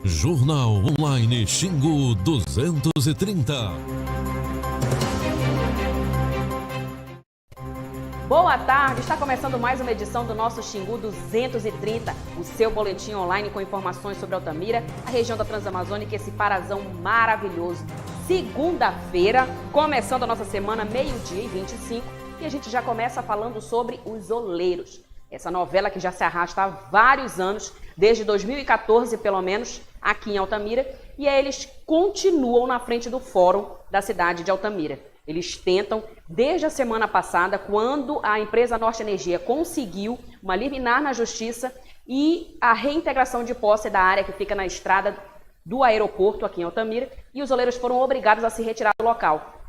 Jornal Online Xingu 230. Boa tarde, está começando mais uma edição do nosso Xingu 230, o seu boletim online com informações sobre Altamira, a região da Transamazônica e esse parazão maravilhoso. Segunda-feira, começando a nossa semana, meio-dia e 25, e a gente já começa falando sobre os oleiros. Essa novela que já se arrasta há vários anos, desde 2014 pelo menos, aqui em Altamira, e eles continuam na frente do fórum da cidade de Altamira. Eles tentam, desde a semana passada, quando a empresa Norte Energia conseguiu uma liminar na justiça e a reintegração de posse da área que fica na estrada do aeroporto aqui em Altamira, e os oleiros foram obrigados a se retirar do local.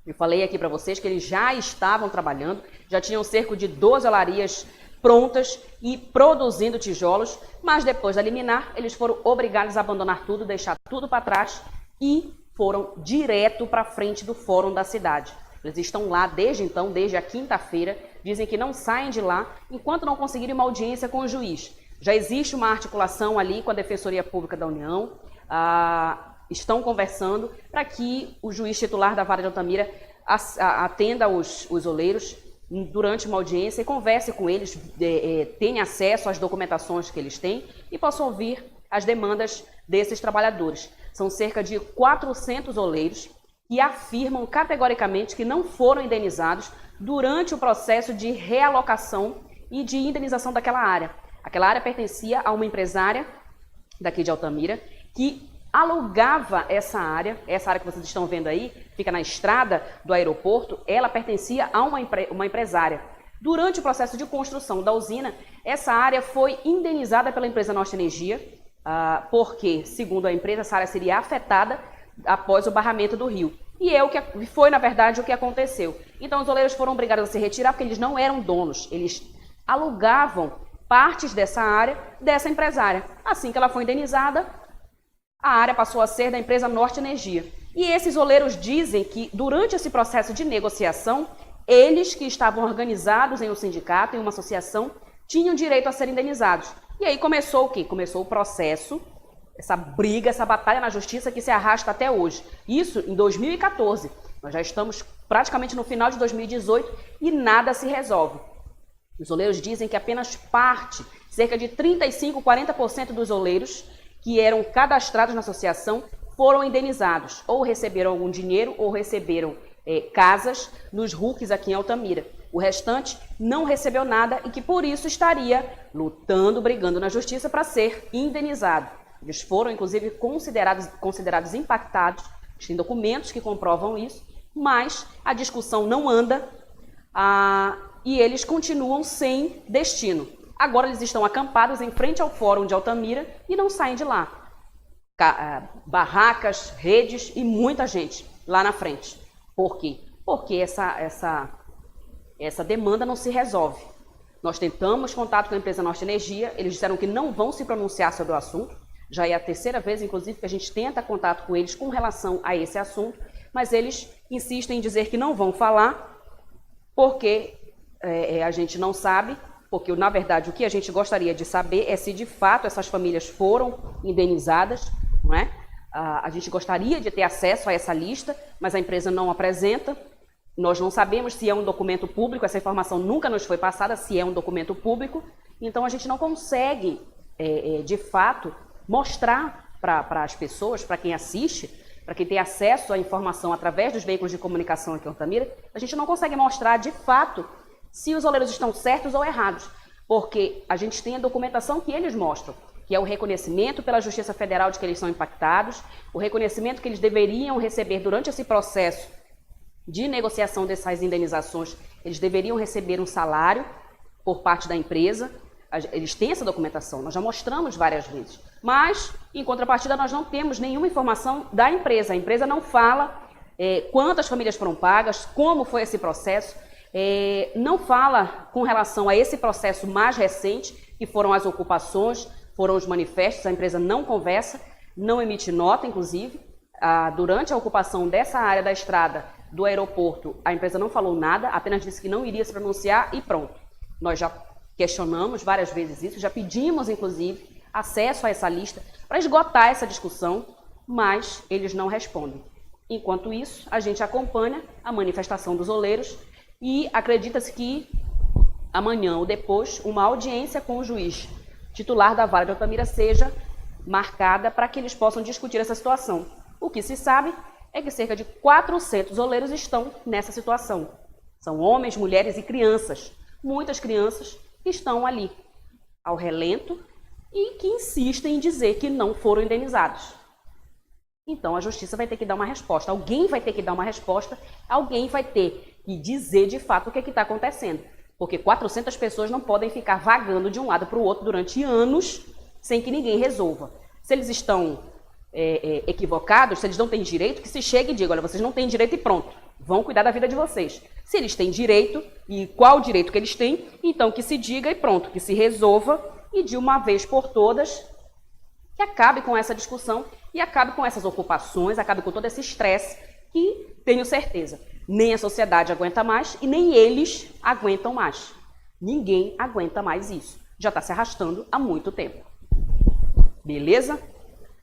Eu falei aqui para vocês que eles já estavam trabalhando, já tinham cerca de 12 olarias prontas e produzindo tijolos, mas depois da liminar, eles foram obrigados a abandonar tudo, deixar tudo para trás e foram direto para frente do fórum da cidade. Eles estão lá desde então, desde a quinta-feira, dizem que não saem de lá enquanto não conseguirem uma audiência com o juiz. Já existe uma articulação ali com a Defensoria Pública da União, estão conversando para que o juiz titular da Vara de Altamira atenda os oleiros durante uma audiência e converse com eles, tenha acesso às documentações que eles têm e possa ouvir as demandas desses trabalhadores. São cerca de 400 oleiros que afirmam categoricamente que não foram indenizados durante o processo de realocação e de indenização daquela área. Aquela área pertencia a uma empresária daqui de Altamira que alugava essa área que vocês estão vendo aí, fica na estrada do aeroporto, ela pertencia a uma empresária. Durante o processo de construção da usina, essa área foi indenizada pela empresa Norte Energia, porque, segundo a empresa, essa área seria afetada após o barramento do rio. E foi, na verdade, o que aconteceu. Então, os oleiros foram obrigados a se retirar porque eles não eram donos, eles alugavam partes dessa área dessa empresária. Assim que ela foi indenizada, a área passou a ser da empresa Norte Energia. E esses oleiros dizem que, durante esse processo de negociação, eles que estavam organizados em um sindicato, em uma associação, tinham direito a ser indenizados. E aí começou o quê? Começou o processo, essa briga, essa batalha na justiça que se arrasta até hoje. Isso em 2014. Nós já estamos praticamente no final de 2018 e nada se resolve. Os oleiros dizem que apenas parte, cerca de 35%, 40% dos oleiros que eram cadastrados na associação foram indenizados, ou receberam algum dinheiro, ou receberam casas nos RUCs aqui em Altamira. O restante não recebeu nada e que por isso estaria lutando, brigando na justiça para ser indenizado. Eles foram, inclusive, considerados impactados, tem documentos que comprovam isso, mas a discussão não anda e eles continuam sem destino. Agora eles estão acampados em frente ao Fórum de Altamira e não saem de lá. Barracas, redes e muita gente lá na frente. Por quê? Porque essa demanda não se resolve. Nós tentamos contato com a empresa Norte Energia, eles disseram que não vão se pronunciar sobre o assunto. Já é a terceira vez, inclusive, que a gente tenta contato com eles com relação a esse assunto, mas eles insistem em dizer que não vão falar porque a gente não sabe. Porque, na verdade, o que a gente gostaria de saber é se, de fato, essas famílias foram indenizadas, não é? A gente gostaria de ter acesso a essa lista, mas a empresa não apresenta. Nós não sabemos se é um documento público, essa informação nunca nos foi passada, se é um documento público. Então, a gente não consegue, de fato, mostrar para as pessoas, para quem assiste, para quem tem acesso à informação através dos veículos de comunicação aqui em Altamira, a gente não consegue mostrar, de fato, se os oleiros estão certos ou errados, porque a gente tem a documentação que eles mostram, que é o reconhecimento pela Justiça Federal de que eles são impactados, o reconhecimento que eles deveriam receber durante esse processo de negociação dessas indenizações, eles deveriam receber um salário por parte da empresa, eles têm essa documentação, nós já mostramos várias vezes, mas, em contrapartida, nós não temos nenhuma informação da empresa, a empresa não fala quantas famílias foram pagas, como foi esse processo, não fala com relação a esse processo mais recente, que foram as ocupações, foram os manifestos, a empresa não conversa, não emite nota, inclusive. Durante a ocupação dessa área da estrada do aeroporto, a empresa não falou nada, apenas disse que não iria se pronunciar e pronto. Nós já questionamos várias vezes isso, já pedimos, inclusive, acesso a essa lista para esgotar essa discussão, mas eles não respondem. Enquanto isso, a gente acompanha a manifestação dos oleiros e acredita-se que amanhã ou depois uma audiência com o juiz titular da Vara de Altamira seja marcada para que eles possam discutir essa situação. O que se sabe é que cerca de 400 oleiros estão nessa situação. São homens, mulheres e crianças. Muitas crianças que estão ali ao relento e que insistem em dizer que não foram indenizados. Então a justiça vai ter que dar uma resposta. Alguém vai ter que dar uma resposta, alguém vai ter que dizer de fato o que está acontecendo. Porque 400 pessoas não podem ficar vagando de um lado para o outro durante anos sem que ninguém resolva. Se eles estão equivocados, se eles não têm direito, que se chegue e diga, olha, vocês não têm direito e pronto, vão cuidar da vida de vocês. Se eles têm direito, e qual direito que eles têm, então que se diga e pronto, que se resolva e de uma vez por todas, que acabe com essa discussão e acabe com essas ocupações, acabe com todo esse estresse que, tenho certeza, nem a sociedade aguenta mais e nem eles aguentam mais. Ninguém aguenta mais isso. Já está se arrastando há muito tempo. Beleza?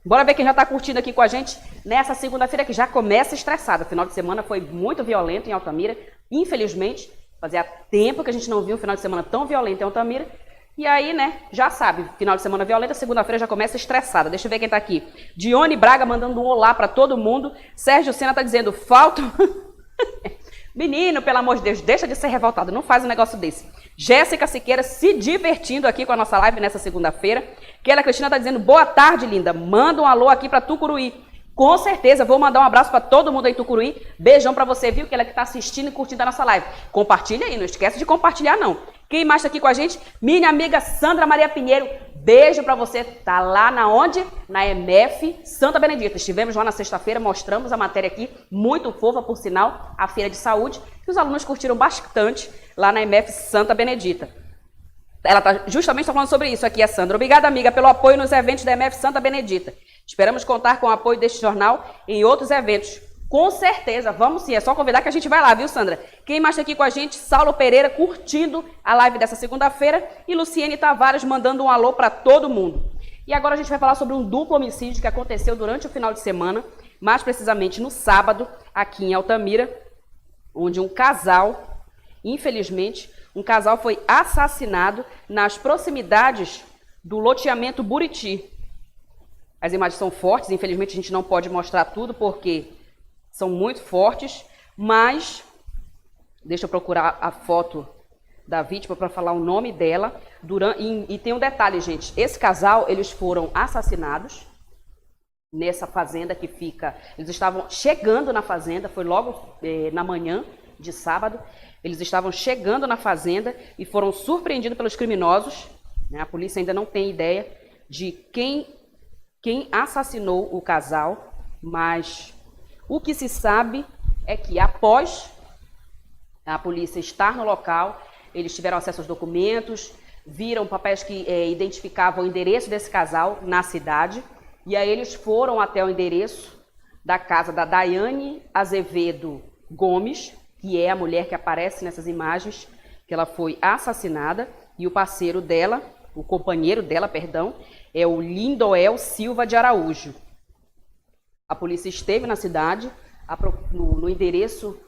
Bora ver quem já está curtindo aqui com a gente nessa segunda-feira que já começa estressada. O final de semana foi muito violento em Altamira. Infelizmente, fazia tempo que a gente não viu um final de semana tão violento em Altamira. E aí, né, já sabe, final de semana violenta, segunda-feira já começa estressada. Deixa eu ver quem está aqui. Dione Braga mandando um olá para todo mundo. Sérgio Sena está dizendo, falta... Menino, pelo amor de Deus, deixa de ser revoltado, não faz um negócio desse. Jéssica Siqueira se divertindo aqui com a nossa live nessa segunda-feira. Keila Cristina está dizendo, boa tarde, linda. Manda um alô aqui para Tucuruí. Com certeza, vou mandar um abraço para todo mundo aí em Tucuruí. Beijão para você, viu? Que ela que está assistindo e curtindo a nossa live. Compartilha aí, não esquece de compartilhar, não. Quem mais está aqui com a gente? Minha amiga Sandra Maria Pinheiro. Beijo para você. Tá lá na onde? Na MF Santa Benedita. Estivemos lá na sexta-feira, mostramos a matéria aqui, muito fofa, por sinal, a feira de saúde, que os alunos curtiram bastante lá na MF Santa Benedita. Ela está justamente falando sobre isso aqui, a Sandra. Obrigada, amiga, pelo apoio nos eventos da MF Santa Benedita. Esperamos contar com o apoio deste jornal em outros eventos. Com certeza, vamos sim, é só convidar que a gente vai lá, viu, Sandra? Quem mais está aqui com a gente? Saulo Pereira curtindo a live dessa segunda-feira e Luciene Tavares mandando um alô para todo mundo. E agora a gente vai falar sobre um duplo homicídio que aconteceu durante o final de semana, mais precisamente no sábado, aqui em Altamira, onde um casal, infelizmente, um casal foi assassinado nas proximidades do loteamento Buriti. As imagens são fortes, infelizmente a gente não pode mostrar tudo porque são muito fortes, mas deixa eu procurar a foto da vítima para falar o nome dela. E tem um detalhe, gente, esse casal, eles foram assassinados nessa fazenda que fica... Eles estavam chegando na fazenda, foi logo na manhã de sábado, eles estavam chegando na fazenda e foram surpreendidos pelos criminosos, né? A polícia ainda não tem ideia de quem assassinou o casal, mas o que se sabe é que após a polícia estar no local, eles tiveram acesso aos documentos, viram papéis que identificavam o endereço desse casal na cidade, e aí eles foram até o endereço da casa da Daiane Azevedo Gomes, que é a mulher que aparece nessas imagens, que ela foi assassinada, e o parceiro dela, o companheiro dela, perdão, é o Lindoel Silva de Araújo. A polícia esteve na cidade, no endereço,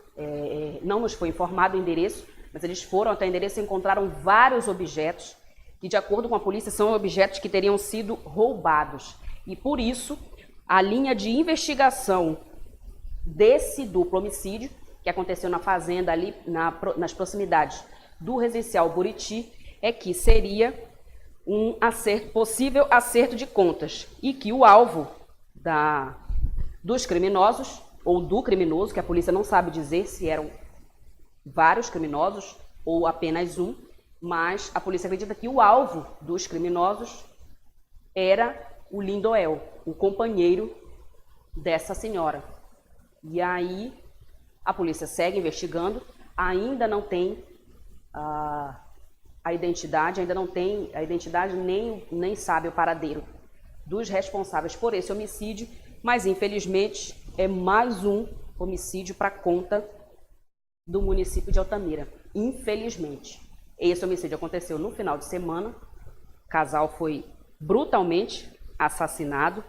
não nos foi informado o endereço, mas eles foram até o endereço e encontraram vários objetos que, de acordo com a polícia, são objetos que teriam sido roubados. E por isso, a linha de investigação desse duplo homicídio, que aconteceu na fazenda ali, nas proximidades do residencial Buriti, é que seria um possível acerto de contas e que o alvo dos criminosos, ou do criminoso, que a polícia não sabe dizer se eram vários criminosos ou apenas um, mas a polícia acredita que o alvo dos criminosos era o Lindoel, o companheiro dessa senhora. E aí a polícia segue investigando, ainda não tem a identidade, nem sabe o paradeiro dos responsáveis por esse homicídio, mas infelizmente é mais um homicídio para conta do município de Altamira. Infelizmente. Esse homicídio aconteceu no final de semana, o casal foi brutalmente assassinado.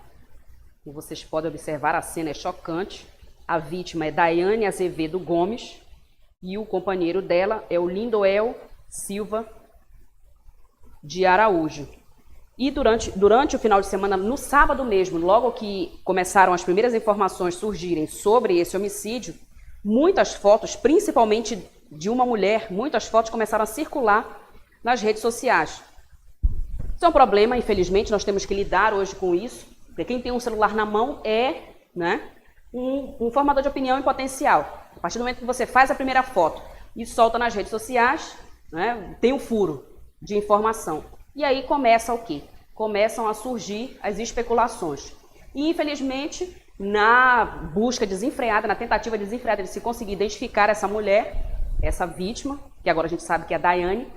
Como vocês podem observar, a cena é chocante. A vítima é Daiane Azevedo Gomes e o companheiro dela é o Lindoel Silva de Araújo. E durante o final de semana, no sábado mesmo, logo que começaram as primeiras informações surgirem sobre esse homicídio, muitas fotos, principalmente de uma mulher, muitas fotos começaram a circular nas redes sociais. Isso é um problema, infelizmente, nós temos que lidar hoje com isso, porque quem tem um celular na mão é, né, um formador de opinião em potencial. A partir do momento que você faz a primeira foto e solta nas redes sociais, né, tem um furo de informação. E aí começa o quê? Começam a surgir as especulações. E, infelizmente, na busca desenfreada, na tentativa desenfreada de se conseguir identificar essa mulher, essa vítima, que agora a gente sabe que é a Daiane,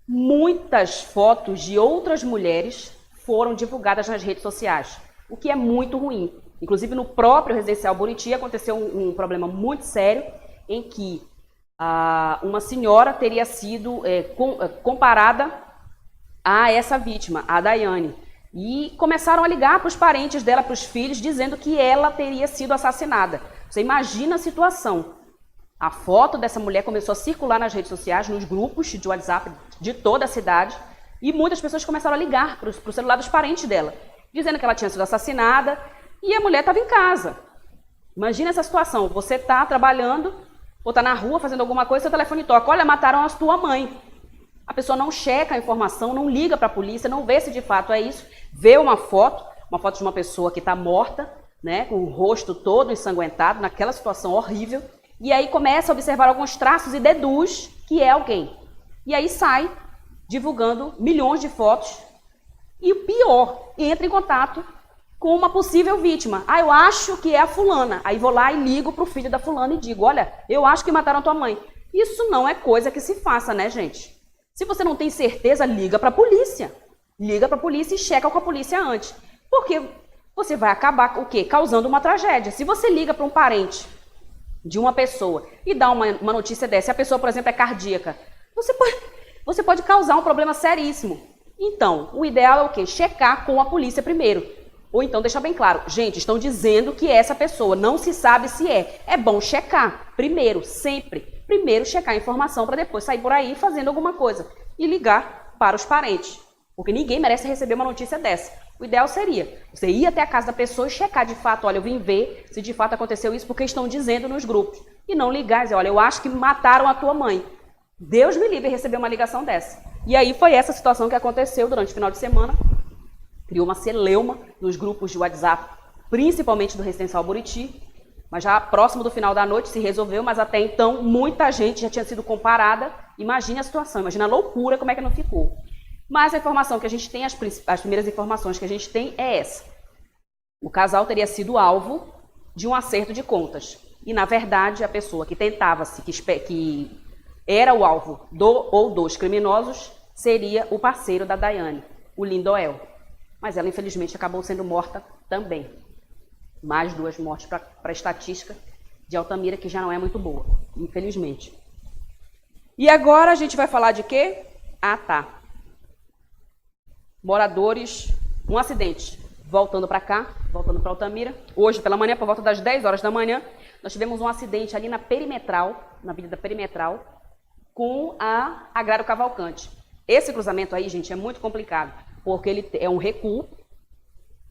muitas fotos de outras mulheres foram divulgadas nas redes sociais, o que é muito ruim. Inclusive, no próprio residencial Buriti aconteceu um problema muito sério em que uma senhora teria sido comparada a essa vítima, a Daiane. E começaram a ligar para os parentes dela, para os filhos, dizendo que ela teria sido assassinada. Você imagina a situação. A foto dessa mulher começou a circular nas redes sociais, nos grupos de WhatsApp de toda a cidade, e muitas pessoas começaram a ligar para o celular dos parentes dela, dizendo que ela tinha sido assassinada, e a mulher estava em casa. Imagina essa situação, você está trabalhando, ou está na rua fazendo alguma coisa, seu telefone toca, olha, mataram a tua mãe. A pessoa não checa a informação, não liga para a polícia, não vê se de fato é isso, vê uma foto de uma pessoa que está morta, né, com o rosto todo ensanguentado, naquela situação horrível, e aí começa a observar alguns traços e deduz que é alguém. E aí sai divulgando milhões de fotos, e o pior, entra em contato com uma possível vítima. Eu acho que é a fulana. Aí vou lá e ligo para o filho da fulana e digo, olha, eu acho que mataram a tua mãe. Isso não é coisa que se faça, né, gente? Se você não tem certeza, liga para a polícia. Liga para a polícia e checa com a polícia antes. Porque você vai acabar o quê? Causando uma tragédia. Se você liga para um parente de uma pessoa e dá uma notícia dessa, e a pessoa, por exemplo, é cardíaca, você pode causar um problema seríssimo. Então, o ideal é o quê? Checar com a polícia primeiro. Ou então deixar bem claro, gente, estão dizendo que é essa pessoa, não se sabe se é. É bom checar primeiro, sempre. Primeiro checar a informação para depois sair por aí fazendo alguma coisa e ligar para os parentes. Porque ninguém merece receber uma notícia dessa. O ideal seria você ir até a casa da pessoa e checar de fato, olha, eu vim ver se de fato aconteceu isso porque estão dizendo nos grupos. E não ligar e dizer, olha, eu acho que mataram a tua mãe. Deus me livre receber uma ligação dessa. E aí foi essa situação que aconteceu durante o final de semana. Criou uma celeuma nos grupos de WhatsApp, principalmente do Residencial Buriti, mas já próximo do final da noite se resolveu, mas até então muita gente já tinha sido comparada. Imagine a situação, imagina a loucura, como é que não ficou. Mas a informação que a gente tem, as primeiras informações que a gente tem é essa. O casal teria sido alvo de um acerto de contas. E, na verdade, a pessoa que tentava-se, que era o alvo dos criminosos, seria o parceiro da Daiane, o Lindoel. Mas ela, infelizmente, acabou sendo morta também. Mais 2 mortes para a estatística de Altamira, que já não é muito boa, infelizmente. E agora a gente vai falar de quê? Tá. Moradores, um acidente. Voltando para cá, voltando para Altamira. Hoje, pela manhã, por volta das 10 horas da manhã, nós tivemos um acidente ali na Perimetral, na Avenida Perimetral, com a Agrário Cavalcante. Esse cruzamento aí, gente, é muito complicado, porque ele é um recuo,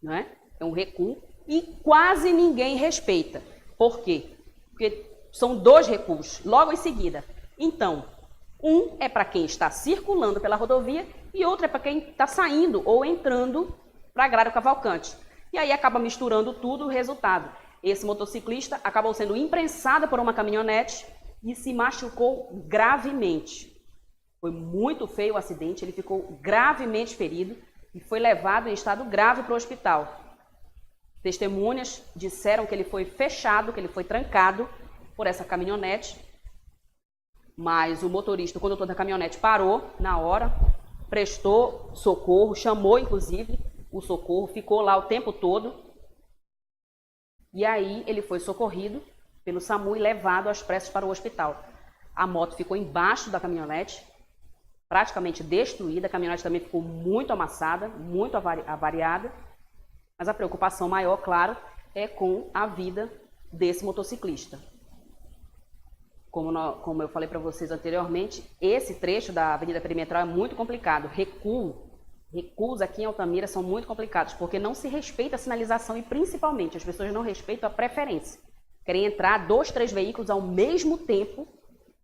né? É um recuo e quase ninguém respeita. Por quê? Porque são 2 recuos, logo em seguida. Então, um é para quem está circulando pela rodovia e outro é para quem está saindo ou entrando para Agrário Cavalcante. E aí acaba misturando tudo, o resultado. Esse motociclista acabou sendo imprensado por uma caminhonete e se machucou gravemente. Foi muito feio o acidente, ele ficou gravemente ferido e foi levado em estado grave para o hospital. Testemunhas disseram que ele foi fechado, que ele foi trancado por essa caminhonete, mas o motorista, o condutor da caminhonete parou na hora, prestou socorro, chamou inclusive o socorro, ficou lá o tempo todo e aí ele foi socorrido pelo SAMU e levado às pressas para o hospital. A moto ficou embaixo da caminhonete, praticamente destruída, a caminhonete também ficou muito amassada, muito avariada, mas a preocupação maior, claro, é com a vida desse motociclista. Como eu falei para vocês anteriormente, esse trecho da Avenida Perimetral é muito complicado. Recuos aqui em Altamira são muito complicados, porque não se respeita a sinalização e, principalmente, as pessoas não respeitam a preferência. Querem entrar 2, 3 veículos ao mesmo tempo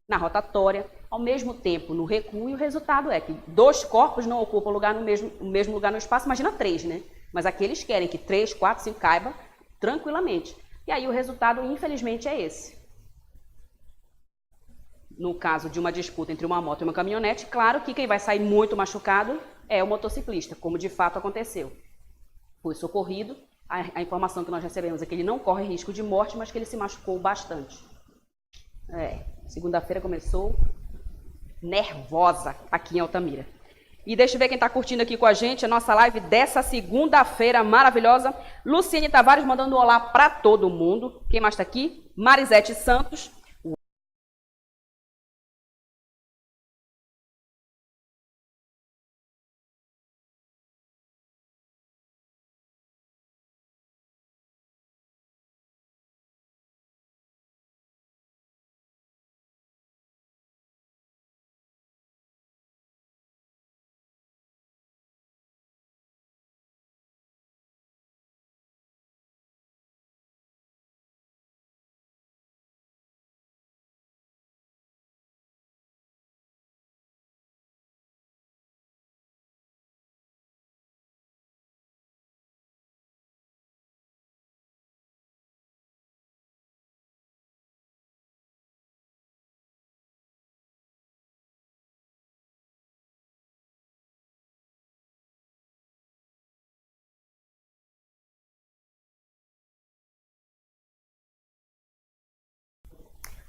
na rotatória, ao mesmo tempo no recuo, e o resultado é que 2 corpos não ocupam lugar o mesmo lugar no espaço, imagina 3, né? Mas aqui eles querem que 3, 4, 5 caiba tranquilamente. E aí o resultado, infelizmente, é esse. No caso de uma disputa entre uma moto e uma caminhonete, claro que quem vai sair muito machucado é o motociclista, como de fato aconteceu. Foi socorrido, a informação que nós recebemos é que ele não corre risco de morte, mas que ele se machucou bastante. Segunda-feira começou nervosa aqui em Altamira. E deixa eu ver quem está curtindo aqui com a gente a nossa live dessa segunda-feira maravilhosa. Luciene Tavares mandando um olá para todo mundo. Quem mais está aqui? Marisete Santos.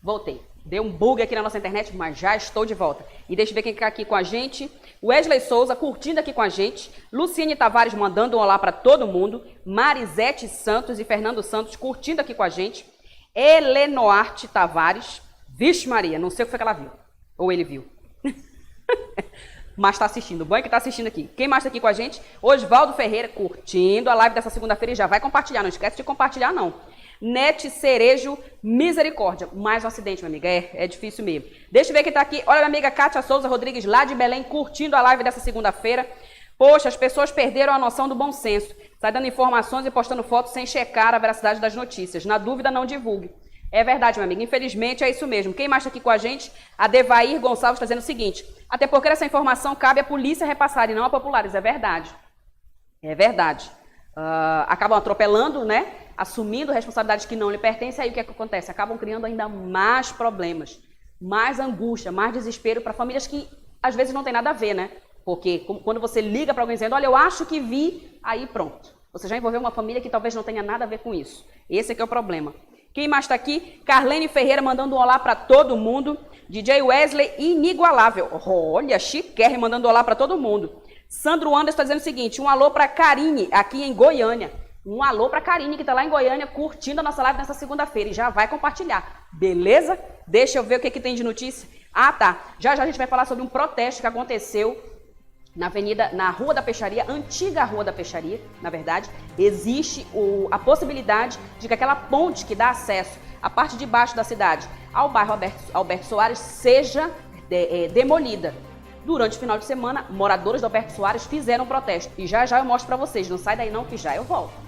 Voltei. Deu um bug aqui na nossa internet, mas já estou de volta. E deixa eu ver quem está aqui com a gente. Wesley Souza curtindo aqui com a gente. Luciene Tavares mandando um olá para todo mundo. Marisete Santos e Fernando Santos curtindo aqui com a gente. Helenoarte Tavares. Vixe Maria, não sei o que foi que ela viu. Ou ele viu. Mas está assistindo. O bom é que está assistindo aqui. Quem mais está aqui com a gente? Osvaldo Ferreira curtindo a live dessa segunda-feira e já vai compartilhar. Não esquece de compartilhar, não. Nete Cerejo, misericórdia. Mais um acidente, minha amiga. É difícil mesmo. Deixa eu ver quem tá aqui. Olha, minha amiga Kátia Souza Rodrigues, lá de Belém, curtindo a live dessa segunda-feira. Poxa, as pessoas perderam a noção do bom senso. Sai dando informações e postando fotos sem checar a veracidade das notícias. Na dúvida, não divulgue. É verdade, minha amiga. Infelizmente, é isso mesmo. Quem mais tá aqui com a gente? A Devair Gonçalves está dizendo o seguinte. Até porque essa informação cabe à polícia repassar e não a populares. É verdade. É verdade. Acabam atropelando, né? Assumindo responsabilidades que não lhe pertencem, aí o que é que acontece? Acabam criando ainda mais problemas, mais angústia, mais desespero para famílias que às vezes não tem nada a ver, né? Porque quando você liga para alguém dizendo, olha, eu acho que vi, aí pronto. Você já envolveu uma família que talvez não tenha nada a ver com isso. Esse é que é o problema. Quem mais está aqui? Carlene Ferreira mandando um olá para todo mundo. DJ Wesley inigualável. Olha, chiquérrimo mandando um olá para todo mundo. Sandro Anderson está dizendo o seguinte, um alô para Karine, aqui em Goiânia. Um alô para Karine, que está lá em Goiânia, curtindo a nossa live nessa segunda-feira. E já vai compartilhar, beleza? Deixa eu ver o que tem de notícia. Ah, tá. Já a gente vai falar sobre um protesto que aconteceu na Rua da Peixaria, antiga Rua da Peixaria, na verdade. Existe a possibilidade de que aquela ponte que dá acesso à parte de baixo da cidade ao bairro Alberto Soares seja demolida. Durante o final de semana, moradores do Alberto Soares fizeram um protesto. E já eu mostro para vocês. Não sai daí não, que já eu volto.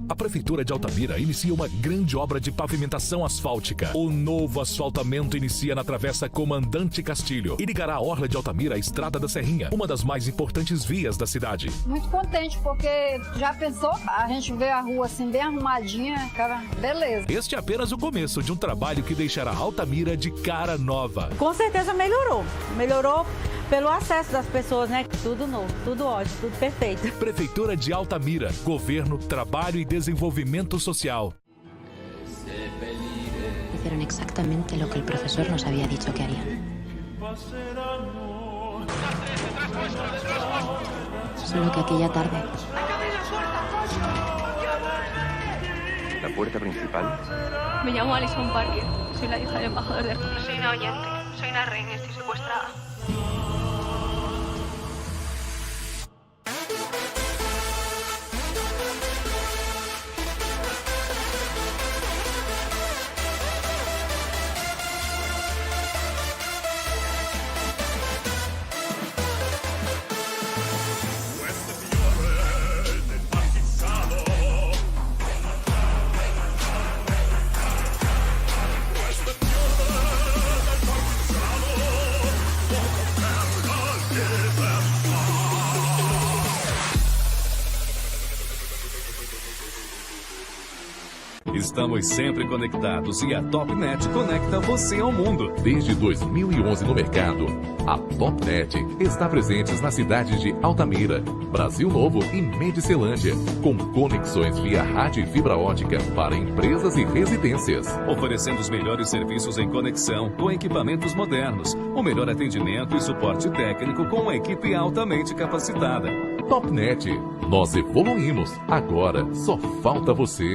A Prefeitura de Altamira inicia uma grande obra de pavimentação asfáltica. O novo asfaltamento inicia na Travessa Comandante Castilho e ligará a Orla de Altamira à Estrada da Serrinha, uma das mais importantes vias da cidade. Muito contente, porque já pensou? A gente vê a rua assim bem arrumadinha, cara, beleza. Este é apenas o começo de um trabalho que deixará Altamira de cara nova. Com certeza melhorou. Melhorou pelo acesso das pessoas, né? Tudo novo, tudo ótimo, tudo perfeito. Prefeitura de Altamira, Governo, Trabalho e Desenvolvimento Social. Hicieron exactamente lo que el profesor nos había dicho que harían. Solo que aquella tarde ¿La puerta principal? Me llamo Alison Parker, soy la hija del embajador de... No soy una oyente, soy una reina, estoy secuestrada. Estamos sempre conectados e a Topnet conecta você ao mundo. Desde 2011 no mercado, a Topnet está presente nas cidades de Altamira, Brasil Novo e Medicilândia, com conexões via rádio e fibra ótica para empresas e residências. Oferecendo os melhores serviços em conexão, com equipamentos modernos, o melhor atendimento e suporte técnico com uma equipe altamente capacitada. Topnet, nós evoluímos, agora só falta você.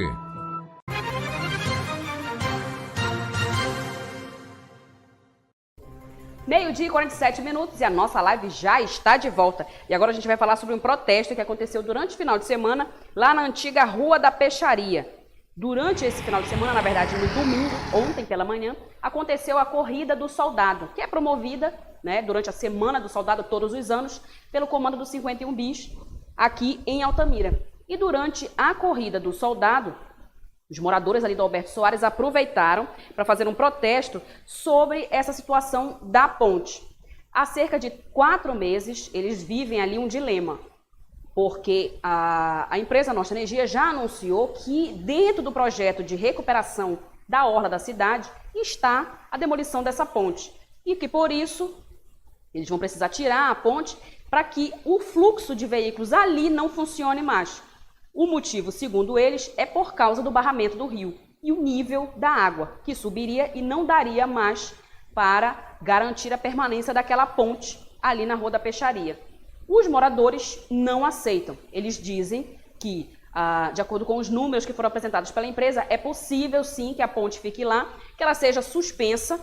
Meio-dia e 47 minutos e a nossa live já está de volta. E agora a gente vai falar sobre um protesto que aconteceu durante o final de semana lá na antiga Rua da Peixaria. Durante esse final de semana, na verdade no domingo, ontem pela manhã, aconteceu a Corrida do Soldado, que é promovida, né, durante a Semana do Soldado todos os anos pelo comando do 51 Bis aqui em Altamira. E durante a Corrida do Soldado, os moradores ali do Alberto Soares aproveitaram para fazer um protesto sobre essa situação da ponte. Há cerca de 4 meses, eles vivem ali um dilema, porque a empresa Norte Energia já anunciou que dentro do projeto de recuperação da orla da cidade está a demolição dessa ponte. E que por isso eles vão precisar tirar a ponte para que o fluxo de veículos ali não funcione mais. O motivo, segundo eles, é por causa do barramento do rio e o nível da água, que subiria e não daria mais para garantir a permanência daquela ponte ali na Rua da Peixaria. Os moradores não aceitam. Eles dizem que, de acordo com os números que foram apresentados pela empresa, é possível sim que a ponte fique lá, que ela seja suspensa,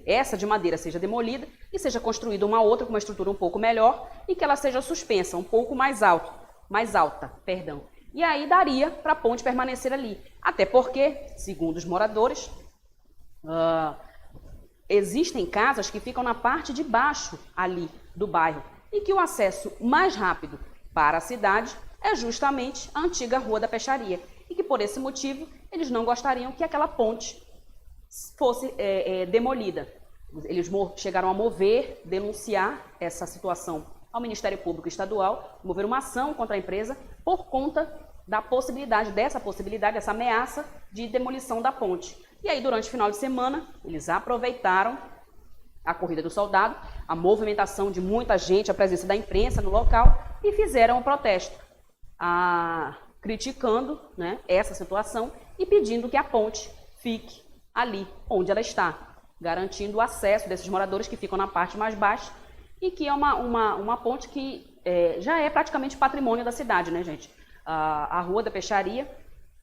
essa de madeira seja demolida e seja construída uma outra com uma estrutura um pouco melhor e que ela seja suspensa, um pouco mais alta. E aí daria para a ponte permanecer ali. Até porque, segundo os moradores, existem casas que ficam na parte de baixo ali do bairro e que o acesso mais rápido para a cidade é justamente a antiga Rua da Peixaria e que por esse motivo eles não gostariam que aquela ponte fosse demolida. Eles chegaram a denunciar essa situação ao Ministério Público Estadual, mover uma ação contra a empresa por conta dessa ameaça de demolição da ponte. E aí, durante o final de semana, eles aproveitaram a Corrida do Soldado, a movimentação de muita gente, a presença da imprensa no local e fizeram um protesto, criticando, né, essa situação e pedindo que a ponte fique ali onde ela está, garantindo o acesso desses moradores que ficam na parte mais baixa e que é uma ponte que já é praticamente patrimônio da cidade, né, gente? A Rua da Peixaria,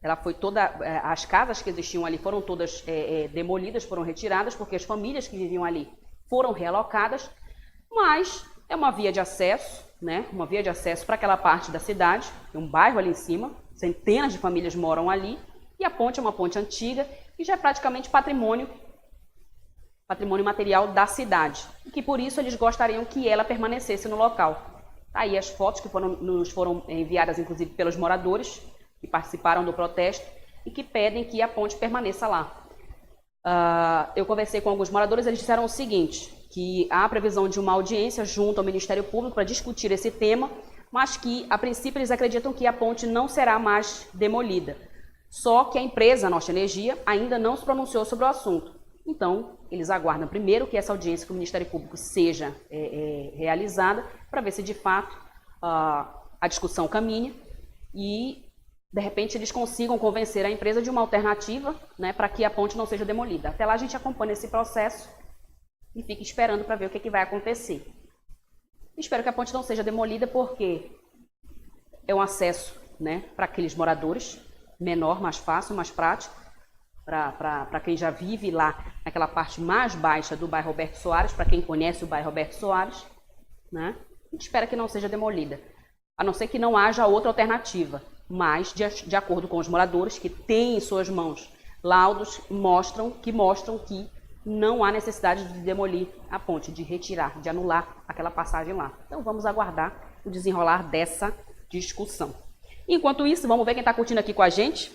ela foi toda, as casas que existiam ali foram todas demolidas, foram retiradas, porque as famílias que viviam ali foram realocadas, mas é uma via de acesso, né? Uma via de acesso para aquela parte da cidade, tem um bairro ali em cima, centenas de famílias moram ali, e a ponte é uma ponte antiga e já é praticamente patrimônio material da cidade, e que por isso eles gostariam que ela permanecesse no local. Tá aí as fotos que nos foram enviadas, inclusive, pelos moradores que participaram do protesto e que pedem que a ponte permaneça lá. Eu conversei com alguns moradores, eles disseram o seguinte, que há a previsão de uma audiência junto ao Ministério Público para discutir esse tema, mas que, a princípio, eles acreditam que a ponte não será mais demolida. Só que a empresa Norte Energia ainda não se pronunciou sobre o assunto. Então, eles aguardam primeiro que essa audiência com o Ministério Público seja realizada, para ver se, de fato, a discussão caminha e, de repente, eles consigam convencer a empresa de uma alternativa, né, para que a ponte não seja demolida. Até lá a gente acompanha esse processo e fica esperando para ver o que vai acontecer. Espero que a ponte não seja demolida porque é um acesso né, para aqueles moradores, menor, mais fácil, mais prático, para quem já vive lá naquela parte mais baixa do bairro Roberto Soares, para quem conhece o bairro Roberto Soares, né? A gente espera que não seja demolida, a não ser que não haja outra alternativa, mas de acordo com os moradores que têm em suas mãos laudos que mostram que não há necessidade de demolir a ponte, de retirar, de anular aquela passagem lá. Então vamos aguardar o desenrolar dessa discussão. Enquanto isso, vamos ver quem está curtindo aqui com a gente.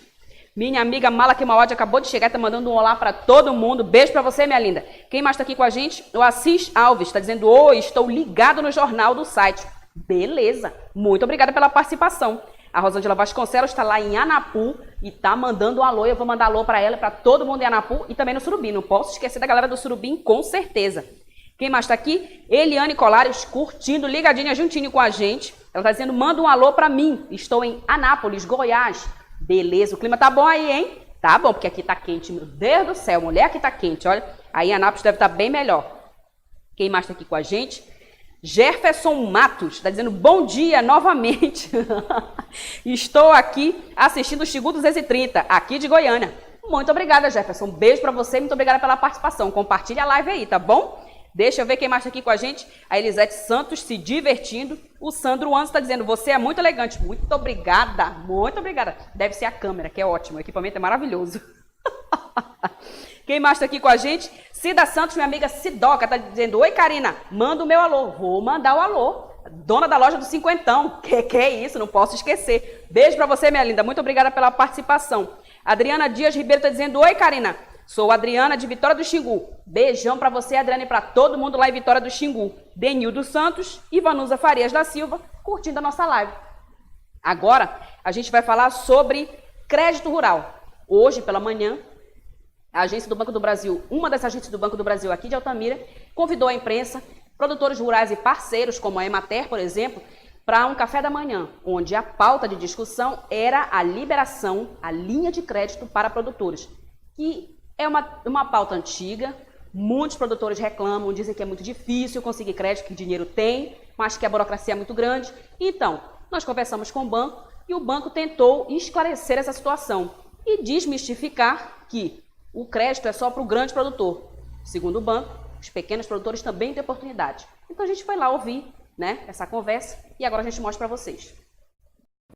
Minha amiga Mala Kimawad acabou de chegar, está mandando um olá para todo mundo. Beijo para você, minha linda. Quem mais está aqui com a gente? O Assis Alves está dizendo: oi, estou ligado no jornal do site. Beleza, muito obrigada pela participação. A Rosângela Vasconcelos está lá em Anapu e está mandando um alô. Eu vou mandar alô para ela e para todo mundo em Anapu e também no Surubim. Não posso esquecer da galera do Surubim, com certeza. Quem mais está aqui? Eliane Colares, curtindo, ligadinha, juntinho com a gente. Ela está dizendo: manda um alô para mim. Estou em Anápolis, Goiás. Beleza, o clima tá bom aí, hein? Tá bom, porque aqui tá quente, meu Deus do céu. Mulher, aqui tá quente, olha. Aí em Anápolis deve estar bem melhor. Quem mais está aqui com a gente? Jefferson Matos está dizendo: bom dia novamente. Estou aqui assistindo o Xingu 230, aqui de Goiânia. Muito obrigada, Jefferson. Beijo para você, muito obrigada pela participação. Compartilha a live aí, tá bom? Deixa eu ver quem mais está aqui com a gente. A Elisete Santos se divertindo. O Sandro Anso está dizendo: você é muito elegante. Muito obrigada, muito obrigada. Deve ser a câmera, que é ótimo. O equipamento é maravilhoso. Quem mais está aqui com a gente? Cida Santos, minha amiga Sidoca, está dizendo: oi, Karina, manda o meu alô. Vou mandar o alô. Dona da loja do Cinquentão. Que é isso? Não posso esquecer. Beijo para você, minha linda. Muito obrigada pela participação. Adriana Dias Ribeiro está dizendo: oi, Karina. Sou Adriana de Vitória do Xingu. Beijão para você, Adriana, e para todo mundo lá em Vitória do Xingu. Denildo Santos e Vanusa Farias da Silva curtindo a nossa live. Agora, a gente vai falar sobre crédito rural. Hoje, pela manhã, a agência do Banco do Brasil, uma das agências do Banco do Brasil aqui de Altamira, convidou a imprensa, produtores rurais e parceiros, como a Emater, por exemplo, para um café da manhã, onde a pauta de discussão era a liberação, a linha de crédito para produtores, que é uma pauta antiga. Muitos produtores reclamam, dizem que é muito difícil conseguir crédito, que dinheiro tem, mas que a burocracia é muito grande. Então, nós conversamos com o banco e o banco tentou esclarecer essa situação e desmistificar que o crédito é só para o grande produtor. Segundo o banco, os pequenos produtores também têm oportunidade. Então a gente foi lá ouvir, né, essa conversa e agora a gente mostra para vocês.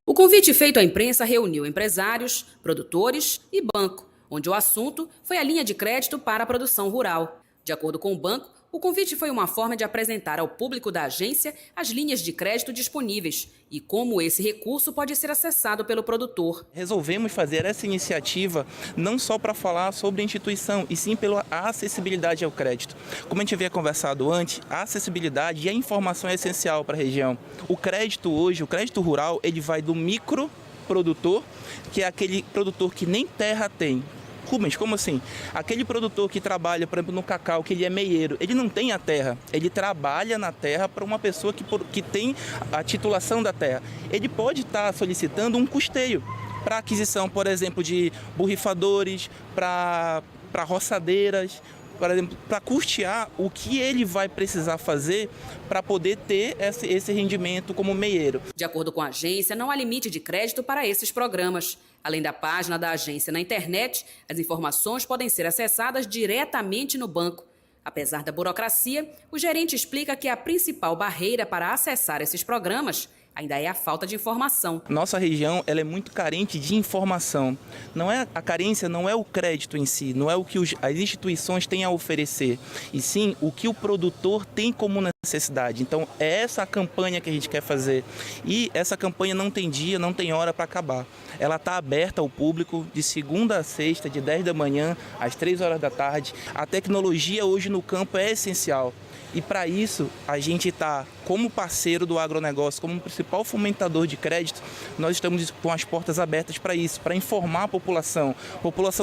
O convite feito à imprensa reuniu empresários, produtores e banco, onde o assunto foi a linha de crédito para a produção rural. De acordo com o banco, o convite foi uma forma de apresentar ao público da agência as linhas de crédito disponíveis e como esse recurso pode ser acessado pelo produtor. Resolvemos fazer essa iniciativa não só para falar sobre a instituição, e sim pela acessibilidade ao crédito. Como a gente havia conversado antes, a acessibilidade e a informação é essencial para a região. O crédito hoje, o crédito rural, ele vai do microprodutor, que é aquele produtor que nem terra tem. Rubens, como assim? Aquele produtor que trabalha, por exemplo, no cacau, que ele é meieiro, ele não tem a terra, ele trabalha na terra para uma pessoa que tem a titulação da terra. Ele pode estar solicitando um custeio para aquisição, por exemplo, de borrifadores, para roçadeiras, por exemplo, para custear o que ele vai precisar fazer para poder ter esse rendimento como meieiro. De acordo com a agência, não há limite de crédito para esses programas. Além da página da agência na internet, as informações podem ser acessadas diretamente no banco. Apesar da burocracia, o gerente explica que a principal barreira para acessar esses programas ainda é a falta de informação. Nossa região ela é muito carente de informação. A carência não é o crédito em si, não é o que as instituições têm a oferecer, e sim o que o produtor tem como necessidade. Então é essa a campanha que a gente quer fazer. E essa campanha não tem dia, não tem hora para acabar. Ela está aberta ao público de segunda a sexta, de 10 da manhã às 3 horas da tarde. A tecnologia hoje no campo é essencial. E para isso, a gente está, como parceiro do agronegócio, como principal fomentador de crédito, nós estamos com as portas abertas para isso, para informar a população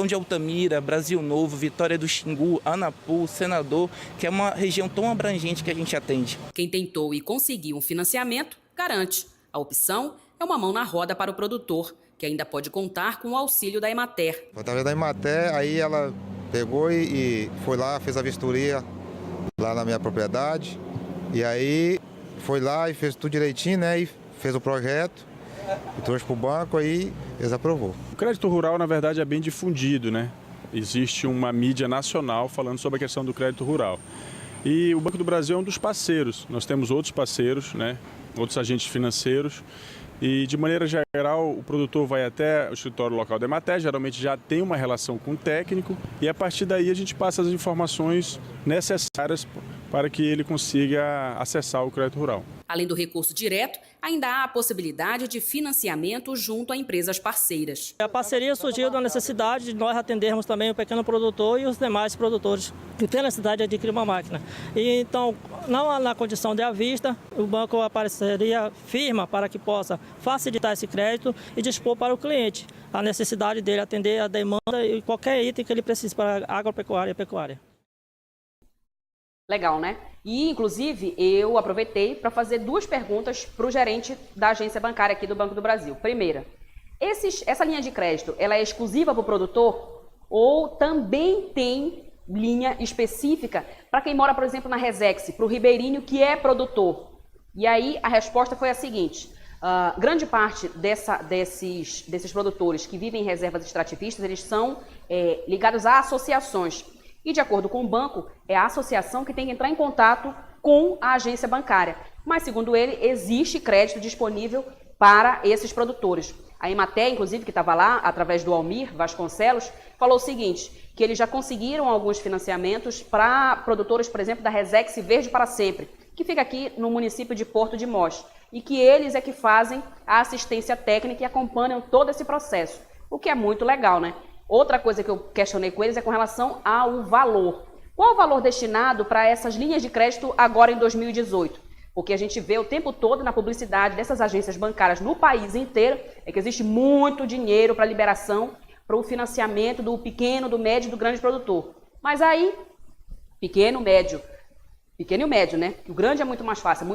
de Altamira, Brasil Novo, Vitória do Xingu, Anapu, Senador, que é uma região tão abrangente que a gente atende. Quem tentou e conseguiu um financiamento, garante. A opção é uma mão na roda para o produtor, que ainda pode contar com o auxílio da Emater. Através da Emater, aí ela pegou e foi lá, fez a vistoria lá na minha propriedade, e aí foi lá e fez tudo direitinho, né, e fez o projeto, e trouxe para o banco, aí eles aprovou. O crédito rural, na verdade, é bem difundido, né? Existe uma mídia nacional falando sobre a questão do crédito rural. E o Banco do Brasil é um dos parceiros. Nós temos outros parceiros, né? Outros agentes financeiros. E, de maneira geral, o produtor vai até o escritório local da Emater, geralmente já tem uma relação com o técnico, e a partir daí a gente passa as informações necessárias para que ele consiga acessar o crédito rural. Além do recurso direto, ainda há a possibilidade de financiamento junto a empresas parceiras. A parceria surgiu da necessidade de nós atendermos também o pequeno produtor e os demais produtores que têm necessidade de adquirir uma máquina. E então, não na condição de à vista, o banco a parceria firma para que possa facilitar esse crédito e dispor para o cliente a necessidade dele atender a demanda e qualquer item que ele precise para agropecuária e pecuária. Legal, né? E, inclusive, eu aproveitei para fazer 2 perguntas para o gerente da agência bancária aqui do Banco do Brasil. Primeira, essa linha de crédito, ela é exclusiva para o produtor ou também tem linha específica para quem mora, por exemplo, na Resex, para o ribeirinho que é produtor? E aí a resposta foi a seguinte: grande parte desses produtores que vivem em reservas extrativistas, eles são ligados a associações. E, de acordo com o banco, é a associação que tem que entrar em contato com a agência bancária. Mas, segundo ele, existe crédito disponível para esses produtores. A Emater, inclusive, que estava lá, através do Almir Vasconcelos, falou o seguinte, que eles já conseguiram alguns financiamentos para produtores, por exemplo, da Resex Verde para Sempre, que fica aqui no município de Porto de Mós, e que eles é que fazem a assistência técnica e acompanham todo esse processo, o que é muito legal, né? Outra coisa que eu questionei com eles é com relação ao valor. Qual o valor destinado para essas linhas de crédito agora em 2018? Porque a gente vê o tempo todo na publicidade dessas agências bancárias no país inteiro é que existe muito dinheiro para liberação, para o financiamento do pequeno, do médio e do grande produtor. Mas aí, pequeno e médio, né? O grande é muito mais fácil